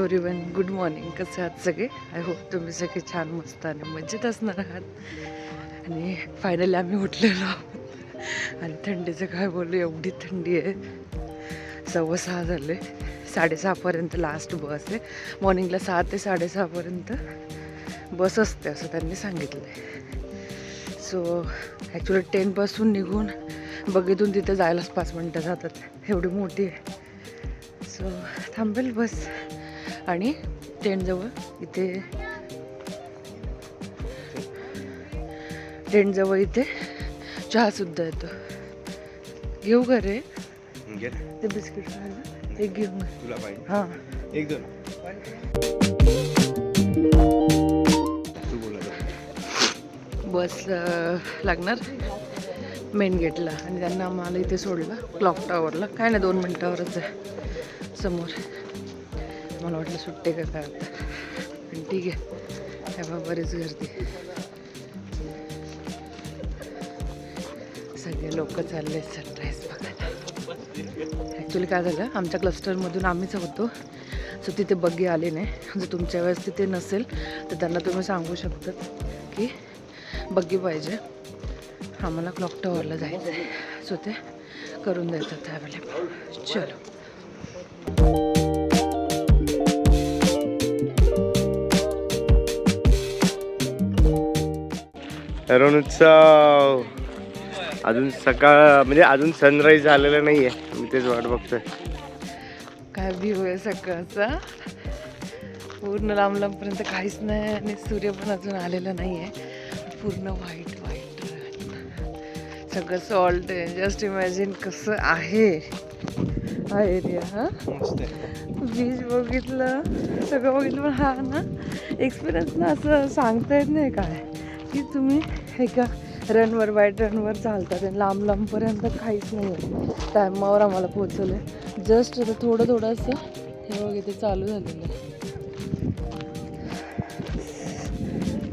Everyone, good morning. कसे आहात सगळे? आय होप तुम्ही सगळे छान मस्त आणि मजेत असणार आहात. आणि फायनली आम्ही उठलेलो आहोत आणि थंडीचं काय बोलू, एवढी थंडी आहे. 6:15 झाले. 6:30पर्यंत लास्ट बस आहे. मॉर्निंगला 6 ते 6:30पर्यंत बस असते असं त्यांनी सांगितलं आहे. सो ॲक्च्युली 10पासून निघून बगीतून तिथे जायलाच 5 मिनटं जातात, एवढी मोठी आहे. सो थांबेल बस आणि टेंटजवळ इथे चहासुद्धा येतो. घेऊ का रे ते बिस्किट? एक घेऊ तुला पाहिजे? हां, एक दोन. बस लागणार मेन गेटला आणि त्यांना आम्हाला इथे सोडलं क्लॉक टॉवरला. काय नाही, 2 मिनटावरच आहे समोर. मला वाटलं सुट्टे का काय होतं, पण ठीक आहे. तेव्हा बरीच गर्दी, सगळे लोक चालले सनराईज बघायला. ॲक्च्युली काय झालं, आमच्या क्लस्टरमधून आम्हीच होतो. सो तिथे बग्गी आले नाही. जर तुमच्या वेळेस तिथे नसेल तर त्यांना तुम्ही सांगू शकतात की बग्गी पाहिजे, आम्हाला क्लॉक टॉवरला जायचं आहे. सो ते करून देतात अवेलेबल. चलो. तरुण उत्सव अजून सकाळ म्हणजे अजून सनराईज झालेलं नाही आहे. मी तेच वाट बघतोय. काय व्ह्यू आहे सकाळचा, पूर्ण लांब लांबपर्यंत काहीच नाही आणि सूर्य पण अजून आलेला नाही आहे. पूर्ण व्हाईट सगळं सॉल्ट आहे. जस्ट इमॅजिन कसं आहे हा एरिया. हा बीच बघितलं, सगळं बघितलं, पण हा ना एक्सपिरियन्स ना असं सांगता येत नाही काय की तुम्ही एका रनवर वाईट रनवर चालतात आणि लांब लांबपर्यंत काहीच नाही आहे. टायमावर आम्हाला पोचवलं आहे. जस्ट आता थोडंसं हे बघ इथे चालू झालेलं आहे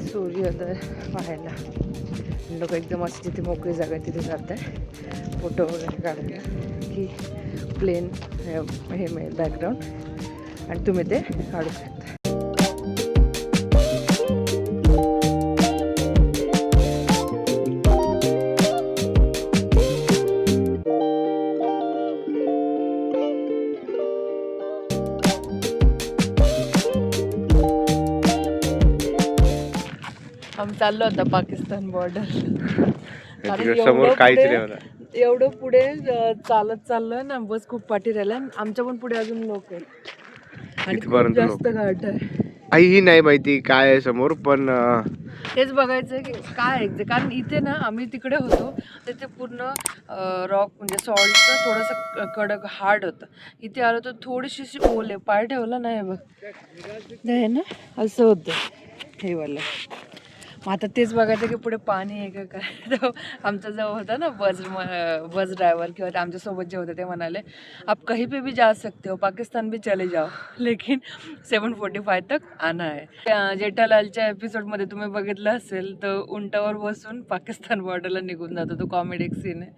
सूर्योदय पाहायला. लोक एकदम असं जिथे मोकळी जागा आहे तिथे जात आहे फोटो वगैरे काढायला की प्लेन हे मिळेल बॅकग्राऊंड आणि तुम्ही ते काढू शकता. आम्ही चाललो होता पाकिस्तान बॉर्डर. समोर काहीच नाही. एवढं पुढे चालत चाललोय ना, बस खूप पाठी राहिल्या. आमच्या पण पुढे अजून लोक आहेत आणि खूप जास्त घाट आहे. काहीही नाही माहिती काय आहे समोर, पण हेच बघायचं की काय आहे. कारण इथे ना आम्ही तिकडे होतो तिथे पूर्ण रॉक म्हणजे सॉल्टचं थोडंसं कडक हार्ड होतं. इथे आलो तर थोडीशी ओल आहे, पाय ठेवला नाही बघ नाही ना, असं होतं हे वाला. मग आता तेच बघायचं की पुढे पाणी आहे का काय. तर आमचा जो होता ना बस ड्रायव्हर किंवा ते आमच्यासोबत जे होते ते म्हणाले, आप कहीं पे भी जा सकते हो, पाकिस्तान भी चले जाओ, लेकिन 7:45 तक आना है. जेठालालच्या एपिसोडमध्ये तुम्ही बघितलं असेल तर उंटावर बसून पाकिस्तान बॉर्डरला निघून जातो. तो कॉमेडी एक सीन आहे.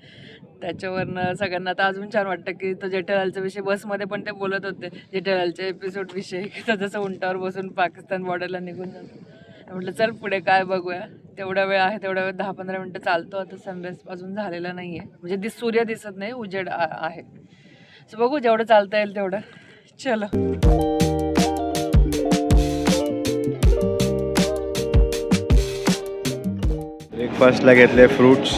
त्याच्यावरनं सगळ्यांना आता अजून छान वाटतं की तो जेठालालचा विषय बसमध्ये पण ते बोलत होते जेठालालच्या एपिसोड विषयी की तो जसं उंटावर बसून पाकिस्तान बॉर्डरला निघून जातो. म्हटलं चल पुढे काय बघूया. तेवढा वेळ आहे, तेवढा वेळ 10-15 मिनटं चालतो. आता सनराईज अजून झालेला नाही आहे, म्हणजे सूर्य दिसत नाही, उजेड आहे. सो बघू जेवढं चालता येईल तेवढं. चलो. ब्रेकफास्टला घेतले फ्रूट्स,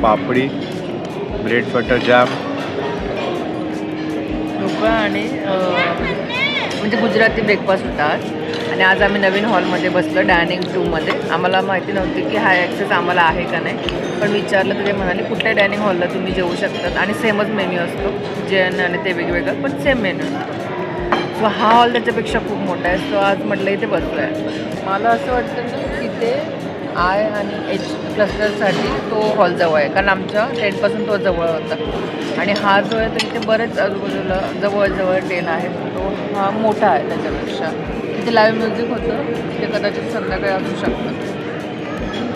पापडी, ब्रेड बटर जाम, ढोकळा आणि म्हणजे गुजराती ब्रेकफास्ट होता आज. आणि आज आम्ही नवीन हॉलमध्ये बसलो डायनिंग 2मध्ये. आम्हाला माहिती नव्हती की हा ॲक्सेस आम्हाला आहे का नाही, पण विचारलं तर ते म्हणाले कुठल्या डायनिंग हॉलला तुम्ही जेवू शकतात आणि सेमच मेन्यू असतो, जेवण आणि ते वेगवेगळं पण सेम मेन्यू असतो. सो हा हॉल त्याच्यापेक्षा खूप मोठा आहे. सो आज म्हटलं इथे बसलो आहे. मला असं वाटतं ना इथे आय आणि H क्लस्टरसाठी तो हॉल जवळ आहे, कारण आमच्या टेंटपासून तो जवळ होता. आणि हा जो आहे तर इथे बरेच आजूबाजूला जवळ टेन आहे, तो हा मोठा आहे त्याच्यापेक्षा. इथे लाईव्ह म्युझिक होतं, ते कदाचित संध्याकाळी असू शकतं.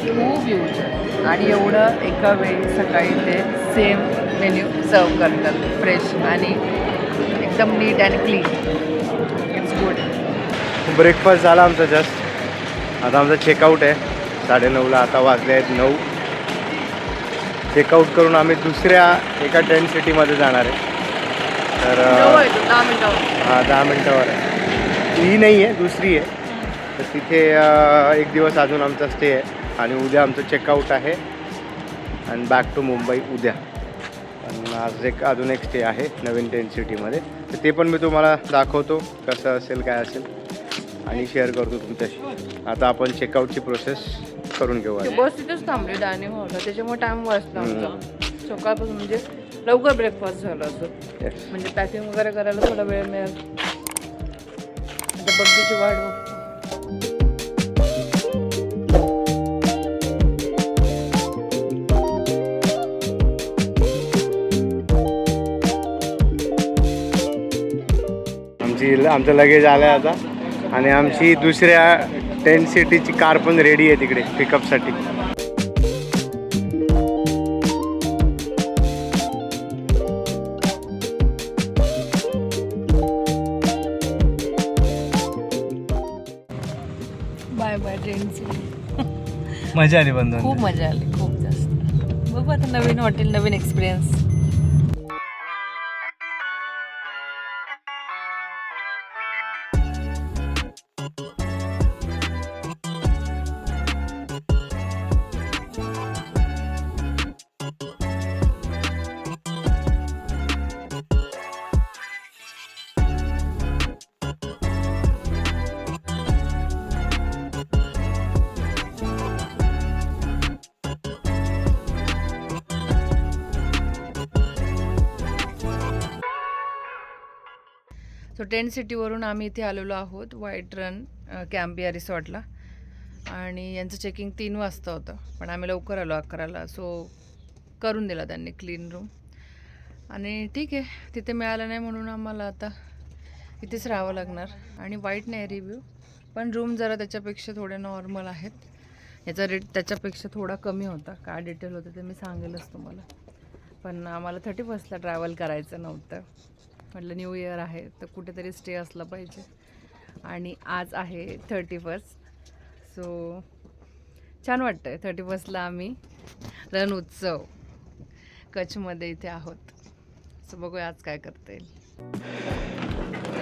खूप यूज आहे आणि एवढं एका वेळी सकाळी ते सेम मेन्यू सर्व करतात, फ्रेश आणि एकदम नीट अँड क्लीन. ब्रेकफास्ट झाला आमचा जस्ट. आता आमचा चेकआउट आहे 9:30ला. आता वाजले आहेत 9. चेकआउट करून आम्ही दुसऱ्या एका टेंट सिटीमध्ये जाणार आहे. तर 10 मिनिटावर. हां 10 मिनटावर आहे. ही नाही आहे, दुसरी आहे. तर तिथे एक दिवस अजून आमचा स्टे आहे आणि उद्या आमचं चेकआउट आहे आणि बॅक टू मुंबई उद्या. आणि आज अजून एक स्टे आहे नवीन टेंट सिटीमध्ये. तर ते पण मी तुम्हाला दाखवतो कसं असेल काय असेल आणि शेअर करतो तुमच्याशी. आता आपण चेकआउटची प्रोसेस करून घेऊ. बस तिथेच थांबली डायनिंग हॉलला, त्याच्यामुळे टाइम वाचला आमचा. सकाळपासून म्हणजे लवकर ब्रेकफास्ट झाला असं. म्हणजे पॅकिंग वगैरे करायला थोडा वेळ मिळेल. आता बग्गीची वाट बघतो. आमचं लगेज आलं आहे आता आणि आमची दुसऱ्या टेंट सिटीची कार पण रेडी आहे तिकडे पिकअपसाठी. Bye bye tent city. मजा आली बंधू. खूप मजा आली, खूप जास्त. बघू आता नवीन हॉटेल, नवीन एक्सपिरियन्स. सो टेंट सिटीवरून आम्ही इथे आलेलो आहोत व्हाईट रन कॅम्पिया रिसॉर्टला. आणि यांचं चेकिंग 3 वाजता होतं, पण आम्ही लवकर आलो 11ला. सो करून दिला त्यांनी क्लीन रूम. आणि ठीक आहे, तिथे मिळालं नाही म्हणून आम्हाला आता इथेच राहावं लागणार. आणि वाईट नाही रिव्ह्यू, पण रूम जरा त्याच्यापेक्षा थोडे नॉर्मल आहेत. याचा रेट त्याच्यापेक्षा थोडा कमी होता. काय डिटेल होतं ते मी सांगेलच तुम्हाला. पण आम्हाला 31ला ट्रॅव्हल करायचं नव्हतं. म्हटलं न्यू इयर आहे तर कुठेतरी स्टे असला पाहिजे. आणि आज आहे 31. सो छान वाटतं आहे. 31ला आम्ही रण उत्सव कच्छमध्ये इथे आहोत. सो बघूया आज काय करता येईल.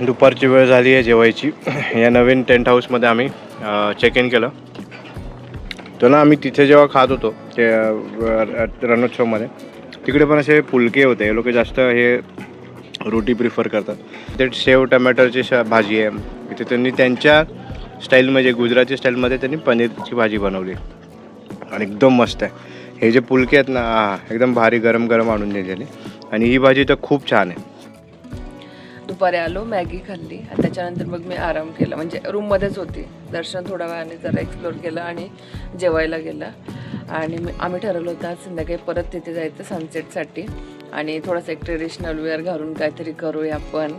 दुपारची वेळ झाली आहे जेवायची. या नवीन टेंट हाऊसमध्ये आम्ही चेक इन केलं. तर ना आम्ही तिथे जेव्हा खात होतो ते रणोत्सवमध्ये, तिकडे पण असे फुलके होते. हे लोक जास्त हे रोटी प्रिफर करतात. ते शेव टमॅटोची भाजी आहे. इथे त्यांनी त्यांच्या स्टाईलमध्ये, गुजराती स्टाईलमध्ये त्यांनी पनीरची भाजी बनवली आणि एकदम मस्त आहे. हे जे फुलके आहेत ना, एकदम भारी गरम गरम आणून दिलेले. आणि ही भाजी तर खूप छान आहे. दुपारी आलो, मॅगी खाल्ली आणि त्याच्यानंतर मग मी आराम केला. म्हणजे रूममध्येच होती. दर्शन थोड्या वेळाने जरा एक्सप्लोर केलं आणि जेवायला गेलं. आणि आम्ही ठरवलं होतं आज संध्याकाळी परत तिथे जायचं सनसेटसाठी. आणि थोडंसं एक ट्रेडिशनल वेअर घालून काहीतरी करूया आपण.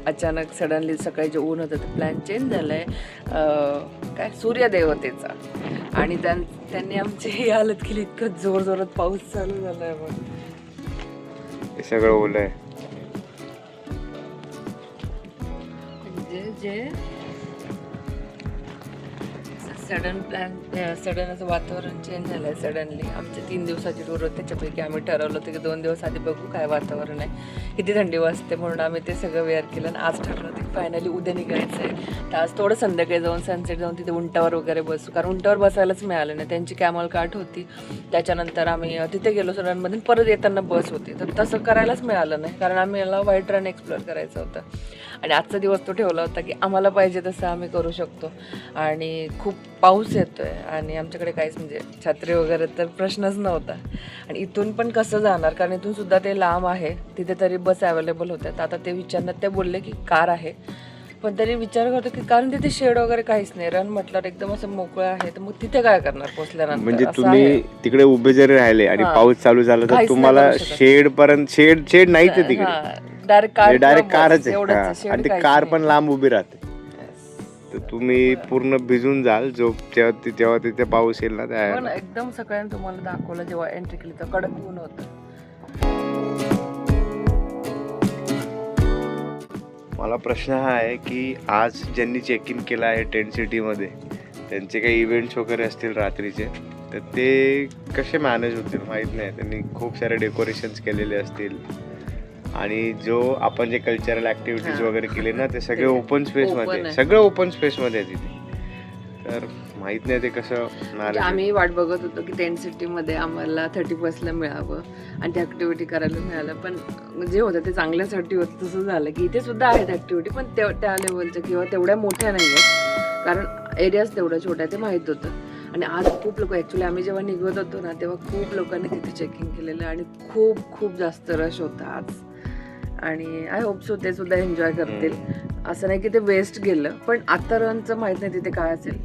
अचानक सडनली सकाळी जे ऊन होतं ते प्लॅन चेंज झालं आहे काय सूर्यदेवतेचा. आणि त्यांनी आमची ही हालत केली. इतकं जोरजोरात पाऊस चालू झाला आहे. मग हे सगळं ओलं आहे. जे सडन असं वातावरण चेंज झालं आहे. सडनली आमचे 3 दिवसाची टूर होते. त्याच्यापैकी आम्ही ठरवलं होतं की 2 दिवस आधी बघू काय वातावरण आहे, किती थंडी वाजते. म्हणून आम्ही ते सगळं वेअर केलं. आणि आज ठरवलं होतं की फायनली उद्या निघायचं आहे. तर आज थोडं संध्याकाळी जाऊन सनसेट जाऊन तिथे उंटावर वगैरे बसू, कारण उंटावर बसायलाच मिळालं नाही. त्यांची कॅमल कार्ट होती. त्याच्यानंतर आम्ही तिथे गेलो सडनमध्ये. परत येताना बस होती, तर तसं करायलाच मिळालं नाही, कारण आम्ही याला व्हाईट रन एक्सप्लोअर करायचं होतं. आणि आजचा दिवस तो ठेवला होता की आम्हाला पाहिजे तसं आम्ही करू शकतो. आणि खूप पाऊस येतो आहे आणि आमच्याकडे काहीच म्हणजे छत्री वगैरे तर प्रश्नच नव्हता. आणि इथून पण कसं जाणार, कारण इथून सुद्धा ते लांब आहे. तिथे तरी बस अवेलेबल होत्या. तर आता ते विचारण्यात ते बोलले की कार आहे, पण तरी विचार करतो की कारण तिथे शेड वगैरे काहीच नाही. रन म्हटलं एकदम असं मोकळं आहे, तर मग तिथे काय करणार पोहोचल्यानंतर. म्हणजे तुम्ही तिकडे उभे जरी राहिले आणि पाऊस चालू झाला तर तुम्हाला शेड पर्यंत शेड नाहीच आहे तिकडे. डायरेक्ट कारच आहे. आणि ती कार पण लांब उभी राहते. तर तुम्ही पूर्ण भिजून जाल जेव्हा तिथे पाऊस येईल ना. त्या एकदम सगळ्यांनी तुम्हाला दाखवलं जेव्हा एंट्री केली तर कडक ऊन होतं. मला प्रश्न हा आहे की आज ज्यांनी चेक इन केलं आहे टेंट सिटीमध्ये त्यांचे काही इव्हेंट्स वगैरे असतील रात्रीचे, तर ते कसे मॅनेज होतील माहीत नाही. त्यांनी खूप सारे डेकोरेशन्स केलेले असतील आणि जो आपण जे कल्चरल ॲक्टिव्हिटीज वगैरे केले ना ते सगळे ओपन स्पेसमध्ये, सगळं ओपन स्पेसमध्ये आहे तिथे. तर माहीत नाही ते कसं मॅनेज. आम्ही वाट बघत होतो की टेंट सिटीमध्ये आम्हाला 31st मिळावं आणि ती ॲक्टिव्हिटी करायला मिळालं, पण जे होतं ते चांगल्यासाठी होतं. तसं झालं की इथे सुद्धा आहेत ॲक्टिव्हिटी, पण त्या लेवलच्या किंवा तेवढ्या मोठ्या नाही आहेत, कारण एरियाच तेवढ्या छोट्या ते माहीत होतं. आणि आज खूप लोक, ॲक्च्युली आम्ही जेव्हा निघत होतो ना तेव्हा खूप लोकांनी तिथे चेकिंग केलेलं आणि खूप खूप जास्त रश होता आज. आणि आय होप सो ते सुद्धा एन्जॉय करतील. असं नाही की ते वेस्ट गेलं, पण आता रनचं माहित नाही तिथे काय असेल,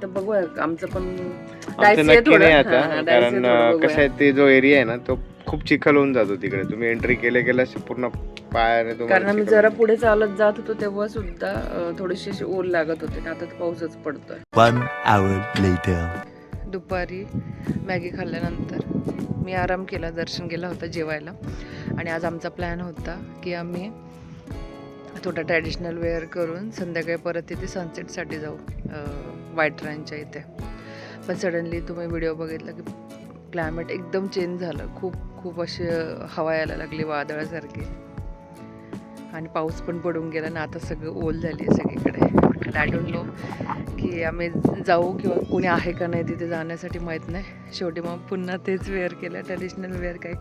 तर बघूया. आमचं पण नक्की नाही आता, कारण कसं आहे ते जो एरिया आहे ना तो खूप चिखल होऊन जातो तिकडे. तुम्ही एंट्री केल्या पूर्ण पायाने, कारण आम्ही जरा पुढे चालत जात होतो तेव्हा सुद्धा थोडीशी अशी ओल लागत होते. आता तर पाऊसच पडतोय. 1 hour later. दुपारी मॅगी खाल्ल्यानंतर मी आराम केला, दर्शन गेला होता जेवायला. आणि आज आमचा प्लॅन होता की आम्ही थोडा ट्रॅडिशनल वेअर करून संध्याकाळी परत तिथे सनसेटसाठी जाऊ व्हाईट रनच्या इथे. पण सडनली तुम्ही व्हिडिओ बघितला की क्लायमेट एकदम चेंज झालं. खूप खूप अशी हवा यायला लागली वादळासारखी आणि पाऊस पण पडून गेला ना. आता सगळं ओल झाली आहे सगळीकडे. आय डोंट नो की आम्ही जाऊ किंवा कोणी आहे का नाही तिथे जाण्यासाठी, माहीत नाही. शेवटी मग पुन्हा तेच वेअर केलं, ट्रॅडिशनल वेअर. काही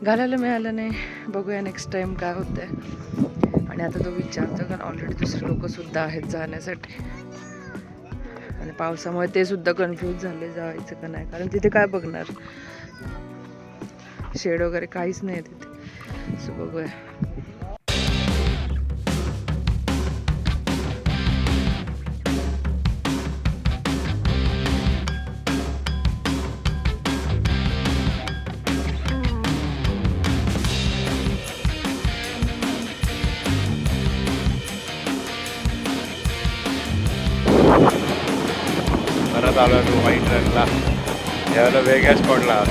घालायला मिळालं नाही. बघूया नेक्स्ट टाईम काय होतं आहे. आणि आता तो विचारतो, कारण ऑलरेडी दुसरे लोकंसुद्धा आहेत जाण्यासाठी आणि पावसामुळे ते सुद्धा कन्फ्यूज झाले जायचं का नाही, कारण तिथे काय बघणार, शेड वगैरे काहीच नाही तिथे. सो बघूया. परत आलो तो व्हाईट रनला, यावेळेला वेगळ्या स्पॉटला.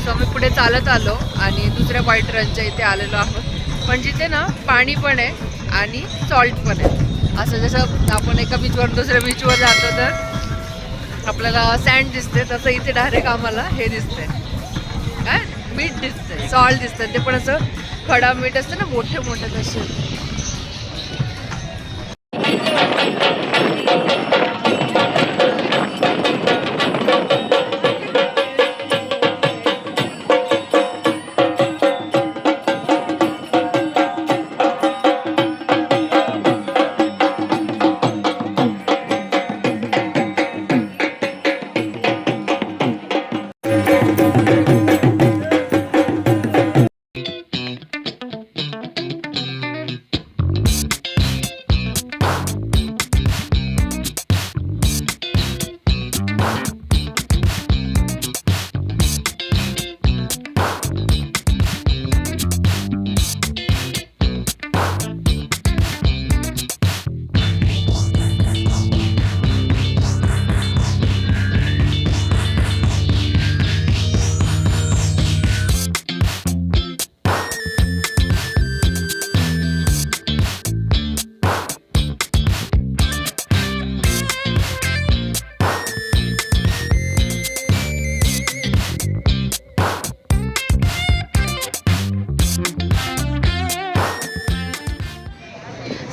सो आम्ही पुढे चालत आलो आणि दुसऱ्या व्हाईट रनच्या इथे आलेलो आहोत. पण जिथे ना पाणी पण आहे आणि सॉल्ट पण आहे. असं जसं आपण एका बीचवर दुसऱ्या बीचवर जातो तर आपल्याला सँड दिसते, तसं इथे डायरेक्ट आम्हाला हे दिसतंय, काय मीठ दिसतंय, सॉल्ट दिसतंय. ते पण असं खडा मीठ असतं ना, मोठे मोठे तसे.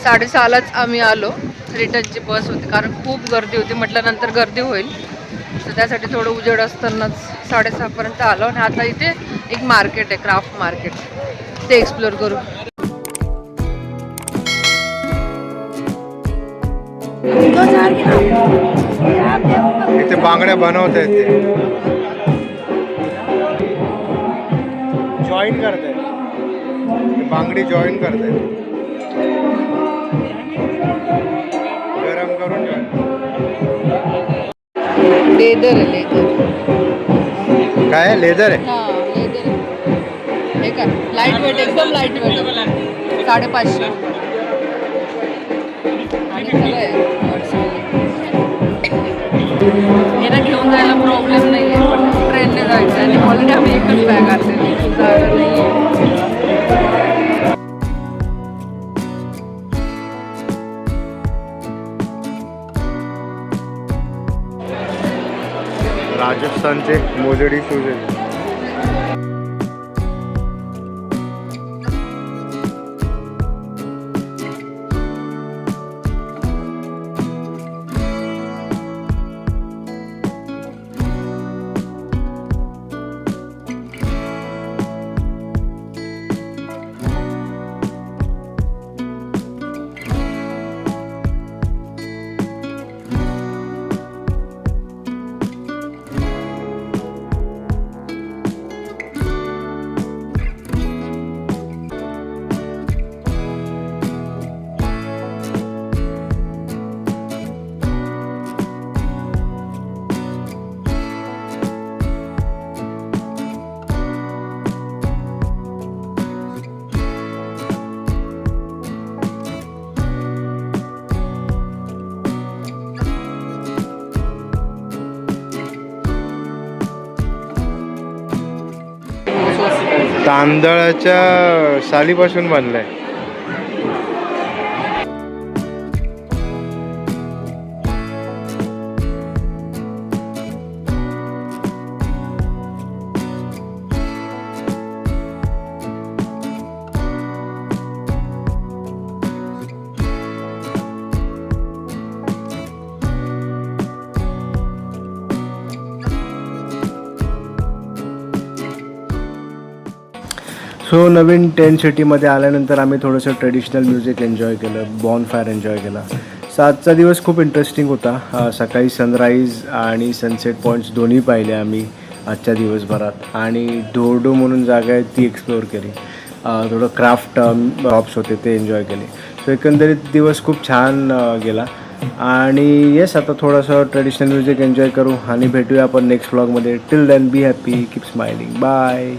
साडेसहालाच आम्ही आलो. रिटर्नची बस होती, कारण खूप गर्दी होती. म्हटलं नंतर गर्दी होईल, तर त्यासाठी थोडं उजेड असतानाच 6:30पर्यंत आलो. आणि आता इथे एक मार्केट आहे, क्राफ्ट मार्केट, ते एक्सप्लोर करू. इथे बांगड्या बनवत आहेत, ते जॉईन करतायत, बांगडी जॉईन करतायत, गरम करून जॉईन. लेदर आहे, लेदर. काय लेदर आहे? हां, लेदर. हे काय लाईट वेट, एकदम लाईट वेट. 550 आणि सगळं आहे. याला घेऊन जायला प्रॉब्लेम नाही आहे, पण ट्रेनने जायचं आणि ऑलरेडी आम्ही एकच बॅग आणलेली जागा नाही आहे. राजस्थानचे मोजडी शूज आहेत. तांदळाच्या सालीपासून बनलाय. सो नवीन टेंट सिटीमध्ये आल्यानंतर आम्ही थोडंसं ट्रेडिशनल म्युझिक एन्जॉय केलं, बॉन फायर एन्जॉय केला. सो आजचा दिवस खूप इंटरेस्टिंग होता. सकाळी सनराईज आणि सनसेट पॉईंट्स दोन्ही पाहिले आम्ही आजच्या दिवसभरात. आणि डोरडो म्हणून जागा आहे ती एक्सप्लोअर केली. थोडं क्राफ्ट शॉप्स होते ते एन्जॉय केले. सो एकंदरीत दिवस खूप छान गेला. आणि येस, आता थोडंसं ट्रेडिशनल म्युझिक एन्जॉय करू आणि भेटूया आपण नेक्स्ट व्लॉगमध्ये. Till then be happy, keep smiling, bye.